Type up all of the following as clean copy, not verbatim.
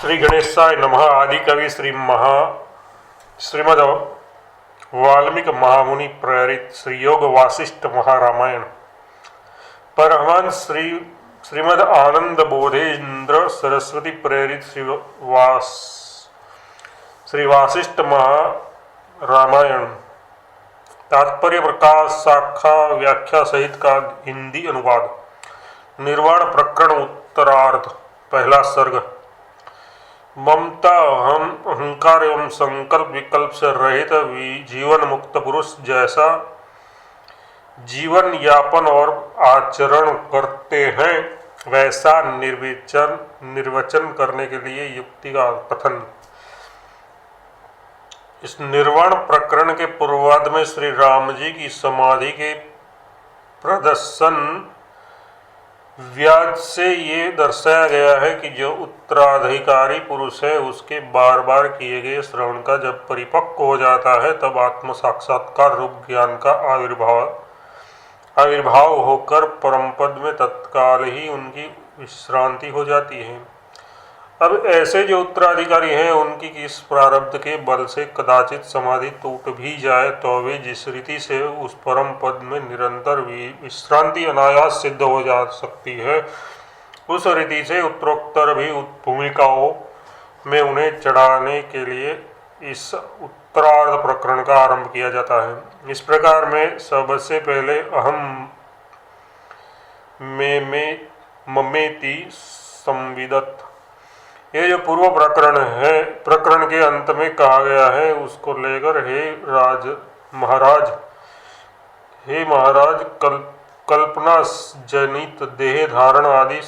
श्री गणेशाय नमः। आदि कवि श्रीमद वाल्मीकि महामुनि प्रेरित श्री योग वासिष्ठ महारामायण। परमहंस श्रीमद आनंद बोधेन्द्र सरस्वती प्रेरित श्री वासिष्ठ महारामायण। तात्पर्य प्रकाश शाखा व्याख्या सहित का हिंदी अनुवाद। निर्वाण प्रकरण उत्तरार्ध। पहला सर्ग। ममता अहंकार एवं संकल्प विकल्प से रहित जीवन मुक्त पुरुष जैसा जीवन यापन और आचरण करते हैं वैसा निर्वचन करने के लिए युक्ति का कथन। इस निर्वाण प्रकरण के पूर्वार्ध में श्री राम जी की समाधि के प्रदर्शन व्याज से ये दर्शाया गया है कि जो उत्तराधिकारी पुरुष है उसके बार बार किए गए श्रवण का जब परिपक्व हो जाता है तब आत्म साक्षात्कार रूप ज्ञान का आविर्भाव होकर परमपद में तत्काल ही उनकी विश्रांति हो जाती है। अब ऐसे जो उत्तराधिकारी हैं उनकी किस प्रारब्ध के बल से कदाचित समाधि टूट भी जाए तो वे जिस रीति से उस परम पद में निरंतर विश्रांति अनायास सिद्ध हो जा सकती है उस रीति से उत्तरोत्तर भी भूमिकाओं में उन्हें चढ़ाने के लिए इस उत्तरार्ध प्रकरण का आरंभ किया जाता है। इस प्रकार में सबसे पहले अहम में ममेति संविदत, ये जो पूर्व प्रकरण है, प्रकरण के अंत में कहा गया है उसको लेकर हे महाराज कल्पना जनित देह धारण आदि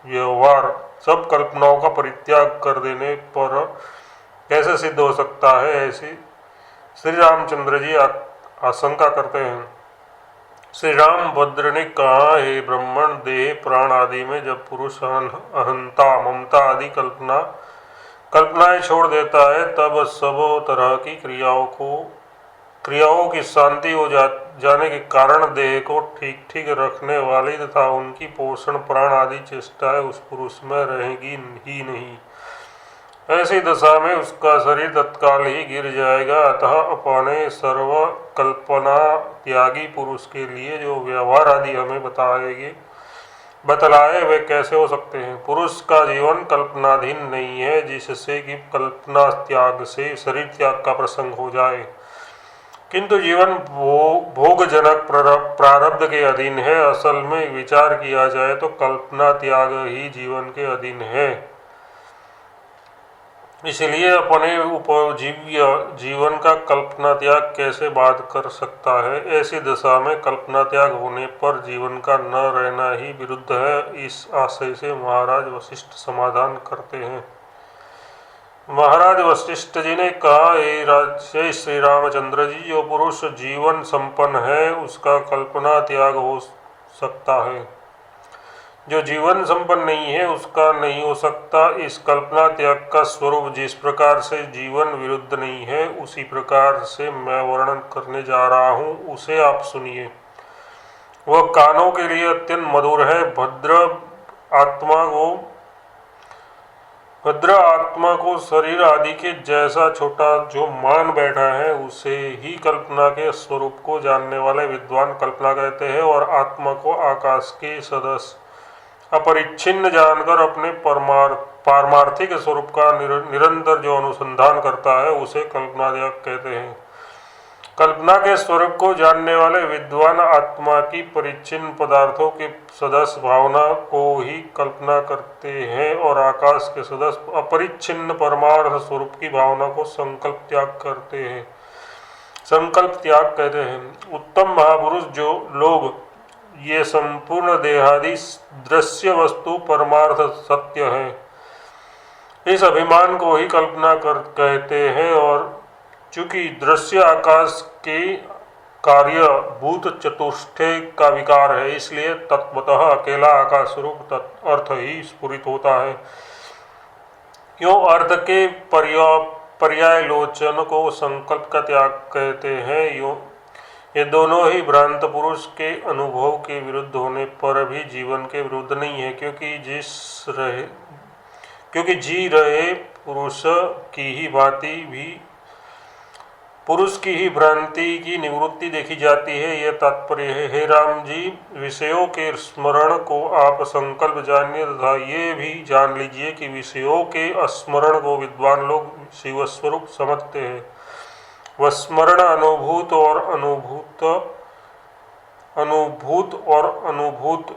व्यवहार सब कल्पनाओं का परित्याग कर देने पर कैसे सिद्ध हो सकता है, ऐसी श्री रामचंद्र जी आशंका करते हैं। श्री रामभद्र ने कहा, हे ब्रह्मण, देह प्राण आदि में जब पुरुष अहंता ममता आदि कल्पनाएं छोड़ देता है तब सब तरह की क्रियाओं की शांति हो जाने के कारण देह को ठीक ठीक रखने वाली तथा उनकी पोषण प्राण आदि चेष्टाएं उस पुरुष में रहेगी ही नहीं। ऐसी दशा में उसका शरीर तत्काल ही गिर जाएगा। अतः अपने सर्व कल्पना त्यागी पुरुष के लिए जो व्यवहार आदि हमें बतलाए वे कैसे हो सकते हैं। पुरुष का जीवन कल्पनाधीन नहीं है जिससे कि कल्पना त्याग से शरीर त्याग का प्रसंग हो जाए, किंतु जीवन भोगजनक प्रारब्ध के अधीन है। असल में विचार किया जाए तो कल्पना त्याग ही जीवन के अधीन है। इसलिए अपने उपजीव्य जीवन का कल्पना त्याग कैसे बाध कर सकता है। ऐसी दशा में कल्पना त्याग होने पर जीवन का न रहना ही विरुद्ध है। इस आशय से महाराज वशिष्ठ समाधान करते हैं। महाराज वशिष्ठ जी ने कहा, हे श्री रामचंद्र जी, जो पुरुष जीवन संपन्न है उसका कल्पना त्याग हो सकता है, जो जीवन संपन्न नहीं है उसका नहीं हो सकता। इस कल्पना त्याग का स्वरूप जिस प्रकार से जीवन विरुद्ध नहीं है उसी प्रकार से मैं वर्णन करने जा रहा हूँ, उसे आप सुनिए। वह कानों के लिए अत्यंत मधुर है। भद्र आत्मा को शरीर आदि के जैसा छोटा जो मान बैठा है उसे ही कल्पना के स्वरूप को जानने वाले विद्वान कल्पना कहते हैं, और आत्मा को आकाश के सदस्य अपरिच्छिन्न जानकर अपने पारमार्थिक स्वरूप का निरंतर जो अनुसंधान करता है उसे कल्पना त्याग कहते हैं। कल्पना के स्वरूप को जानने वाले विद्वान आत्मा की परिच्छिन्न पदार्थों के सदस्य भावना को ही कल्पना करते हैं, और आकाश के सदस्य अपरिच्छिन्न परमार्थ स्वरूप की भावना को संकल्प त्याग कहते हैं। उत्तम महापुरुष जो लोग ये संपूर्ण देहादि दृश्य वस्तु परमार्थ सत्य है, इस अभिमान को ही कल्पना कहते हैं, और चूंकि दृश्य आकाश के कार्य भूत चतुष्टय का विकार है इसलिए तत्वतः अकेला आकाश रूप अर्थ ही स्फुरित होता है। क्यों अर्थ के पर्याय लोचन को संकल्प का त्याग कहते हैं। ये दोनों ही भ्रांत पुरुष के अनुभव के विरुद्ध होने पर भी जीवन के विरुद्ध नहीं है, क्योंकि क्योंकि जी रहे पुरुष की ही भ्रांति की निवृत्ति देखी जाती है, यह तात्पर्य है। हे राम जी, विषयों के स्मरण को आप संकल्प जानिए तथा ये भी जान लीजिए कि विषयों के स्मरण को विद्वान लोग शिवस्वरूप समझते हैं। वह स्मरण अनुभूत और अनुभूत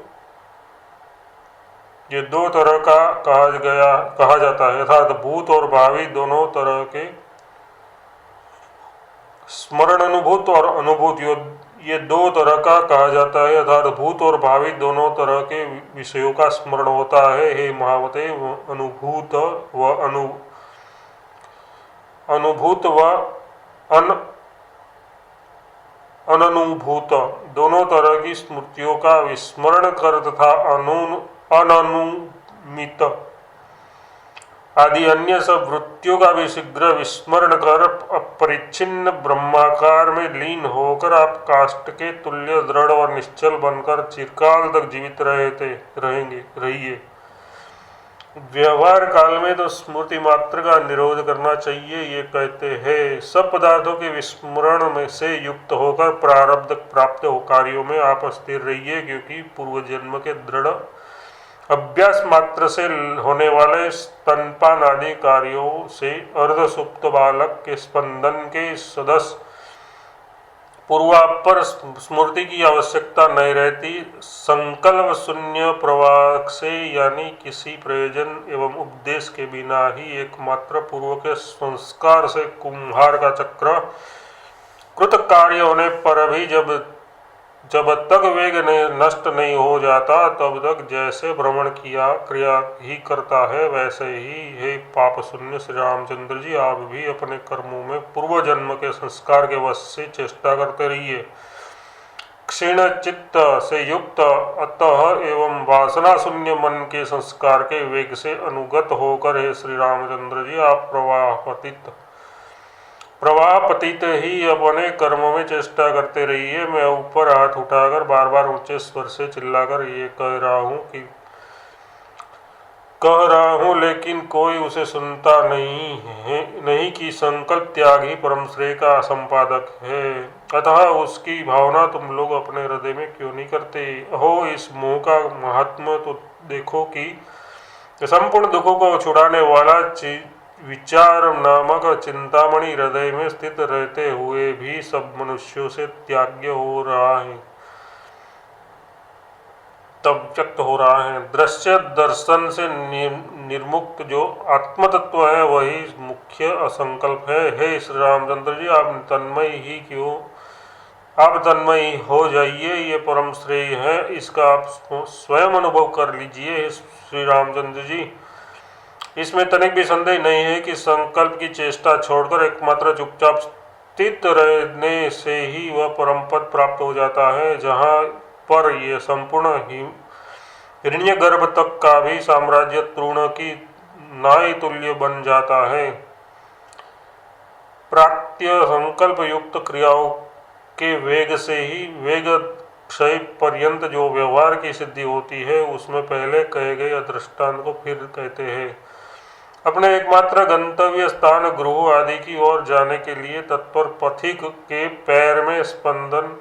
ये दो तरह का कहा जाता है, अर्थात भूत और भावी दोनों तरह के स्मरण अनुभूत और अनुभूत ये दो तरह का कहा जाता है, अर्थात भूत और भावी दोनों तरह के विषयों का स्मरण होता है। हे महावते, अनुभूत व अननुभूत दोनों तरह की स्मृतियों का विस्मरण कर तथा अननुमित आदि अन्य सब वृत्तियों का भी शीघ्र विस्मरण कर अपरिच्छिन्न ब्रह्माकार में लीन होकर आप काष्ठ के तुल्य दृढ़ और निश्चल बनकर चिरकाल तक जीवित रहिए। व्यवहार काल में तो स्मृति मात्र का निरोध करना चाहिए। ये कहते हैं, सब पदार्थों के विस्मरण में से युक्त होकर प्रारब्ध प्राप्त कार्यों में आप स्थिर रहिए, क्योंकि पूर्व जन्म के दृढ़ अभ्यास मात्र से होने वाले स्तनपान आदि कार्यों से अर्धसुप्त बालक के स्पंदन के सदस्य पूर्वापर स्मृति की आवश्यकता नहीं रहती। संकल्प शून्य प्रवाह से, यानी किसी प्रयोजन एवं उपदेश के बिना ही एकमात्र पूर्व के संस्कार से कुम्हार का चक्र कृत कार्य होने पर भी जब तक वेग नष्ट नहीं हो जाता तब तक जैसे भ्रमण क्रिया ही करता है, वैसे ही हे पाप शून्य श्री रामचंद्र जी, आप भी अपने कर्मों में पूर्व जन्म के संस्कार के वश से चेष्टा करते रहिए। क्षीण चित्त से युक्त अतः एवं वासना शून्य मन के संस्कार के वेग से अनुगत होकर हे श्री रामचंद्र जी, आप प्रवाहपतित ही अपने कर्मों में चेष्टा करते रहिए। मैं ऊपर हाथ उठाकर बार बार ऊंचे स्वर से चिल्लाकर ये कह रहा हूँ, लेकिन कोई उसे सुनता नहीं कि संकल्प त्याग ही परम श्रेय का संपादक है। अतः उसकी भावना तुम लोग अपने हृदय में क्यों नहीं करते हो? इस मोह का महात्मा तो देखो कि संपूर्ण दुखों को छुड़ाने वाला विचार नामक चिंतामणि हृदय में स्थित रहते हुए भी सब मनुष्यों से त्याज्य हो रहा है, तब व्यक्त हो रहा है। दृश्य दर्शन से निर्मुक्त जो आत्म तत्व है वही मुख्य असंकल्प है। हे श्री रामचंद्र जी, आप तन्मयी हो जाइए, ये परम श्रेय है, इसका आप स्वयं अनुभव कर लीजिए। श्री रामचंद्र जी, इसमें तनिक भी संदेह नहीं है कि संकल्प की चेष्टा छोड़कर एकमात्र चुपचाप स्थित रहने से ही वह परम पद प्राप्त हो जाता है, जहाँ पर ये संपूर्ण हिरण्य गर्भ तक का भी साम्राज्य तृण की नाई तुल्य बन जाता है। प्रात्य संकल्प युक्त क्रियाओं के वेग से ही वेग क्षय पर्यंत जो व्यवहार की सिद्धि होती है, उसमें पहले कहे गए दृष्टांत को फिर कहते हैं। अपने एकमात्र गंतव्य स्थान गृह आदि की ओर जाने के लिए तत्पर पथिक के पैर में स्पंदन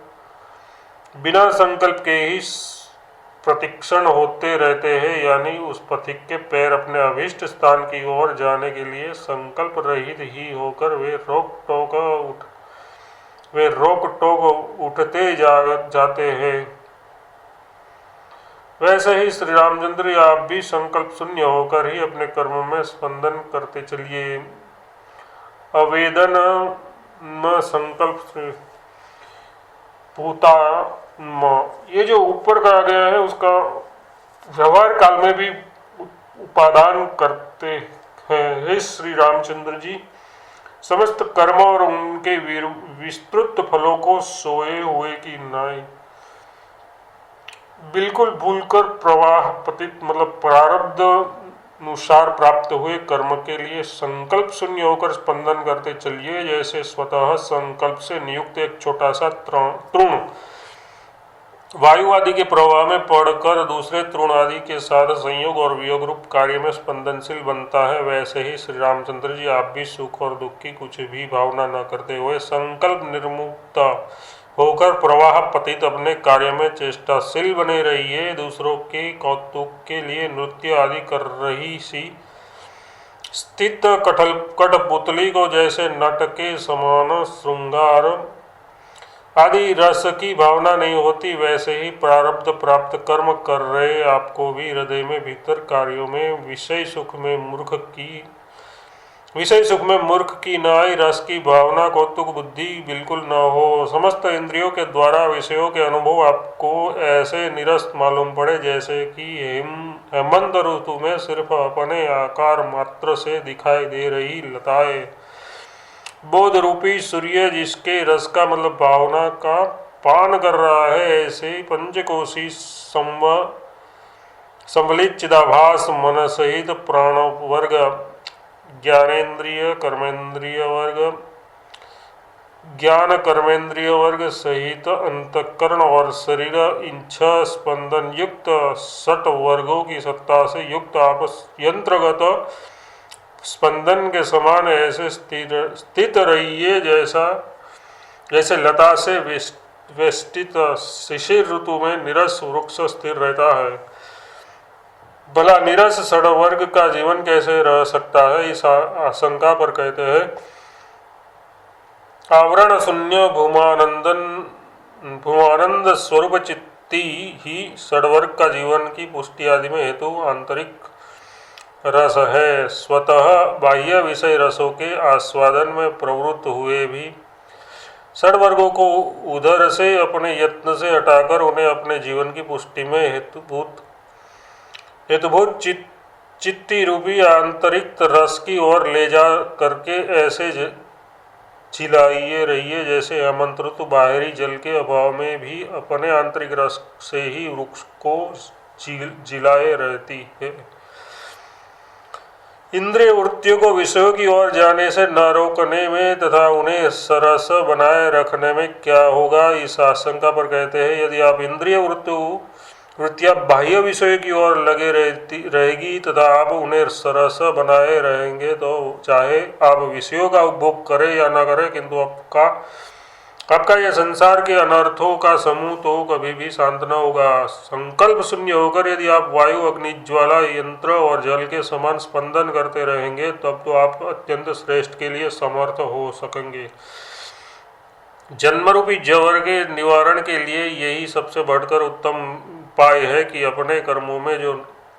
बिना संकल्प के ही प्रतिक्षण होते रहते हैं, यानी उस पथिक के पैर अपने अभीष्ट स्थान की ओर जाने के लिए संकल्प रहित ही होकर वे रोक टोक उठते जाते हैं। वैसे ही श्री रामचंद्र, आप भी संकल्प शून्य होकर ही अपने कर्मों में स्पंदन करते चलिए। अवेदन संकल्प पूता ये जो ऊपर कहा गया है उसका व्यवहार काल में भी उपादान करते हैं। हे श्री रामचंद्र जी, समस्त कर्म और उनके विस्तृत फलों को सोए हुए की नाई बिल्कुल भूलकर प्रवाह पतित प्रारब्ध अनुसार प्राप्त हुए कर्म के लिए संकल्प शून्य होकर स्पंदन करते चलिए, जैसे स्वतः संकल्प से नियुक्त एक छोटा सा तृण वायु आदि के प्रवाह में पड़कर दूसरे तृण आदि के साथ संयोग और वियोग रूप कार्य में स्पंदनशील बनता है, वैसे ही श्री रामचंद्र जी आप भी सुख और दुख की कुछ भी भावना न करते हुए संकल्प निर्मुक्त होकर प्रवाह पतित अपने कार्य में चेष्टाशील बने रहिए। दूसरों के कौतुक के लिए नृत्य आदि कर रही सी स्थित कठपुतली को जैसे नट के समान श्रृंगार आदि रस की भावना नहीं होती, वैसे ही प्रारब्ध प्राप्त कर्म कर रहे आपको भी हृदय में भीतर कार्यों में विषय सुख में मूर्ख की नाई रस की भावना कौतुक बुद्धि बिल्कुल न हो। समस्त इंद्रियों के द्वारा विषयों के अनुभव आपको ऐसे निरस्त मालूम पड़े जैसे कि हेमंत ऋतु में सिर्फ अपने आकार मात्र से दिखाई दे रही लताएं। बोध रूपी सूर्य जिसके रस का मतलब भावना का पान कर रहा है, ऐसे पंचकोशी संवलित चिदाभास मन सहित प्राण वर्ग ज्ञान कर्मेंद्रिय वर्ग सहित अंतःकरण और शरीर इच्छा स्पंदन युक्त 60 वर्गों की सत्ता से युक्त आप यंत्रगत स्पंदन के समान ऐसे स्थित रहिए जैसे लता से वेष्टित शिशिर ऋतु में निरस वृक्ष स्थिर रहता है। भला निरस षड वर्ग का जीवन कैसे रह सकता है, इस आशंका पर कहते हैं आवरण शून्य भूमानंद स्वरूप चित्ती ही षडवर्ग का जीवन की पुष्टि आदि में हेतु आंतरिक रस है। स्वतः बाह्य विषय रसों के आस्वादन में प्रवृत्त हुए भी षड वर्गों को उधर से अपने यत्न से हटाकर उन्हें अपने जीवन की पुष्टि में हेतुभूत चित्ती रूपी आंतरिक रस की ओर ले जा करके ऐसे चिल्लाइए रहिए जैसे हेमंत ऋतु बाहरी जल के अभाव में भी अपने आंतरिक रस से ही वृक्ष को जिलाए रहती है। इंद्रिय वृत्तियों को विषयों की ओर जाने से न रोकने में तथा उन्हें सरस बनाए रखने में क्या होगा, इस आशंका पर कहते हैं यदि आप इंद्रिय वृत्तियां बाह्य विषयों की ओर लगे रहेगी तथा आप उन्हें सरस बनाए रहेंगे तो चाहे आप विषयों का उपभोग करें या न करें, किंतु आपका यह संसार के अनर्थों का समूह तो कभी भी शांत न होगा। संकल्प शून्य होकर यदि आप वायु अग्नि ज्वाला यंत्र और जल के समान स्पंदन करते रहेंगे तब तो आप अत्यंत श्रेष्ठ के लिए समर्थ हो सकेंगे। जन्मरूपी जवर के निवारण के लिए यही सबसे बढ़कर उत्तम उपाय है कि अपने कर्मों में जो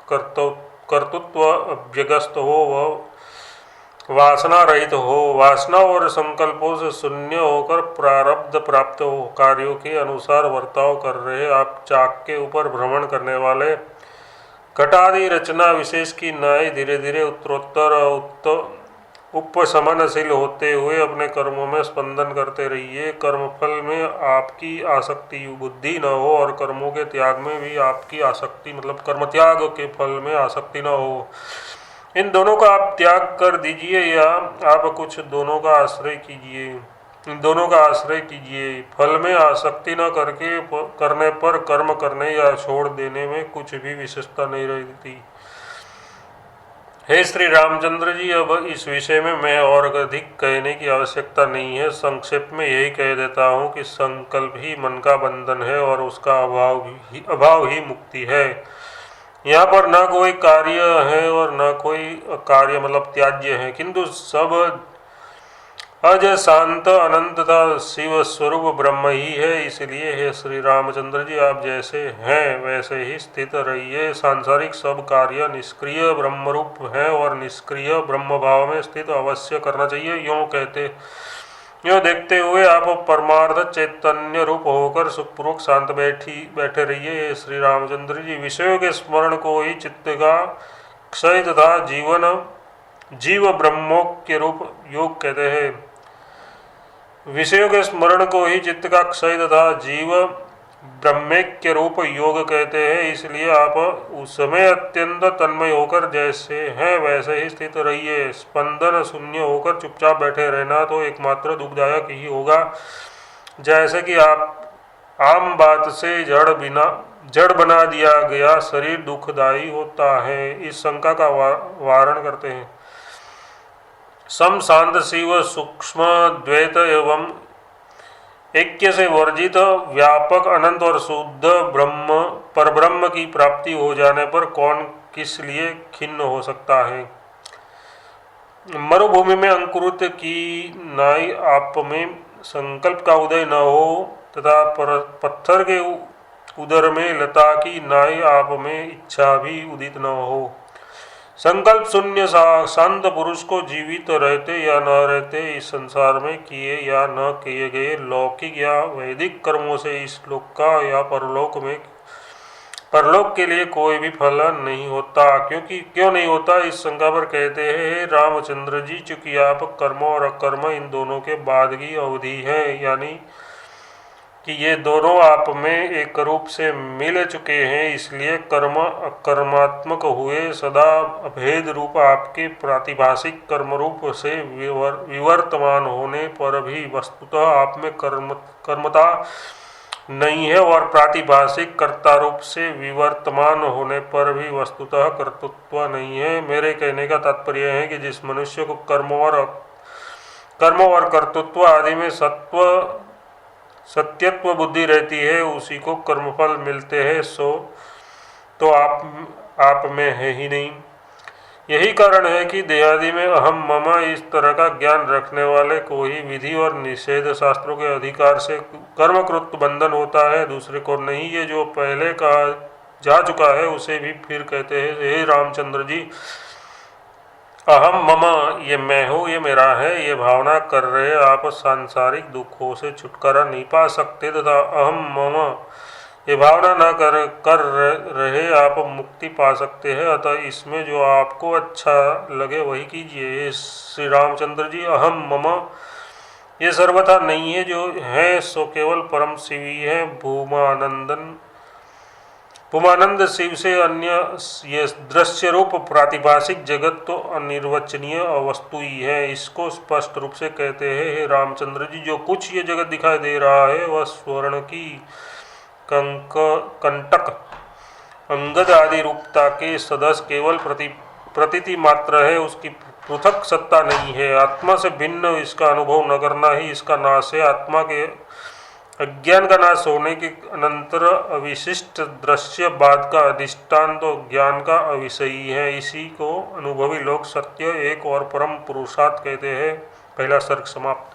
कर्तृत्व अभ्यगस्त हो वह वासना रहित हो, वासना और संकल्पों से शून्य होकर प्रारब्ध प्राप्त हो। कार्यों के अनुसार वर्ताव कर रहे आप चाक के ऊपर भ्रमण करने वाले घटादि रचना विशेष की नाई धीरे धीरे उत्तरोत्तर उपशमनशील होते हुए अपने कर्मों में स्पंदन करते रहिए। कर्मफल में आपकी आसक्ति बुद्धि न हो और कर्मों के त्याग में भी आपकी आसक्ति मतलब कर्म त्याग के फल में आसक्ति न हो। इन दोनों का आप त्याग कर दीजिए या आप कुछ दोनों का आश्रय कीजिए। इन दोनों का आश्रय कीजिए। फल में आसक्ति न करने पर कर्म करने या छोड़ देने में कुछ भी विशेषता नहीं रहती। हे श्री रामचंद्र जी, अब इस विषय में मैं और अधिक कहने की आवश्यकता नहीं है। संक्षेप में यही कह देता हूँ कि संकल्प ही मन का बंधन है और उसका अभाव ही मुक्ति है। यहाँ पर न कोई कार्य है और न कोई कार्य मतलब त्याज्य है, किंतु सब अज शांत अनंत था शिव स्वरूप ब्रह्म ही है। इसलिए हे श्री रामचंद्र जी, आप जैसे हैं वैसे ही स्थित रहिए। सांसारिक सब कार्य निष्क्रिय ब्रह्मरूप है और निष्क्रिय ब्रह्म भाव में स्थित अवश्य करना चाहिए। यूँ देखते हुए आप परमार्थ चैतन्य रूप होकर सुखपूर्वक शांत बैठे रहिए। श्री रामचंद्र जी, विषयों के स्मरण को ही चित्त का क्षय तथा जीव ब्रह्मोक्य रूप योग कहते हैं। विषयों के स्मरण को ही चित्त का क्षय तथा जीव ब्रह्मैक्य रूप योग कहते हैं। इसलिए आप उस समय अत्यंत तन्मय होकर जैसे हैं वैसे ही स्थित रहिए। स्पंदन शून्य होकर चुपचाप बैठे रहना तो एकमात्र दुखदायक ही होगा। जैसे कि आप आम बात से जड़ बना दिया गया शरीर दुखदायी होता है। इस शंका का वारण करते हैं। सम शांत शिव सूक्ष्म द्वैत एवं ऐक्य से वर्जित व्यापक अनंत और शुद्ध ब्रह्म परब्रह्म की प्राप्ति हो जाने पर कौन किस लिए खिन्न हो सकता है। मरुभूमि में अंकुरित की नाई आप में संकल्प का उदय न हो तथा पत्थर के उदर में लता की नाई आप में इच्छा भी उदित न हो। संकल्प शून्य शांत पुरुष को जीवित रहते या न रहते इस संसार में किए या न किए गए लौकिक या वैदिक कर्मों से इस लोक का या परलोक के लिए कोई भी फल नहीं होता। क्यों नहीं होता, इस शंका पर कहते हैं रामचंद्र जी, चूंकि आप कर्म और अकर्म इन दोनों के बाद की अवधि है, यानी कि ये दोनों आप में एक रूप से मिल चुके हैं, इसलिए कर्म अकर्मात्मक हुए। सदा अभेद रूप आपके प्रातिभाषिक कर्म रूप से विवर्तमान होने पर भी वस्तुतः आप में कर्मता नहीं है और प्रातिभाषिक कर्ता रूप से विवर्तमान होने पर भी वस्तुतः कर्तृत्व नहीं है। मेरे कहने का तात्पर्य है कि जिस मनुष्य को कर्म और कर्तृत्व आदि में सत्यत्व बुद्धि रहती है, उसी को कर्मफल मिलते हैं, सो तो आप में है ही नहीं। यही कारण है कि देहादि में अहम मम इस तरह का ज्ञान रखने वाले को ही विधि और निषेध शास्त्रों के अधिकार से कर्मकृत बंधन होता है, दूसरे को नहीं। ये जो पहले कहा जा चुका है उसे भी फिर कहते हैं। हे रामचंद्र जी, अहम मम, ये मैं हूँ, ये मेरा है, ये भावना कर रहे आप सांसारिक दुखों से छुटकारा नहीं पा सकते तथा अहम मम ये भावना न कर रहे आप मुक्ति पा सकते हैं। अतः इसमें जो आपको अच्छा लगे वही कीजिए। श्री रामचंद्र जी, अहम मम ये सर्वथा नहीं है, जो है सो केवल परम शिव ही है। भूमानंद शिव से अन्य ये दृश्य रूप प्रातिभाषिक जगत तो अनिर्वचनीय वस्तु ही है। इसको स्पष्ट रूप से कहते हैं, हे रामचंद्र जी, जो कुछ ये जगत दिखाई दे रहा है वह स्वर्ण की कंटक अंगद आदि रूपता के सदस्य केवल प्रतीति मात्र है, उसकी पृथक सत्ता नहीं है। आत्मा से भिन्न इसका अनुभव न करना ही इसका नाश है। आत्मा के अज्ञान का नाश होने के अनंतर अविशिष्ट दृश्य बाद का अधिष्ठान तो ज्ञान का अविषयी है। इसी को अनुभवी लोग सत्य, एक और परम पुरुषार्थ कहते हैं। पहला सर्ग समाप्त।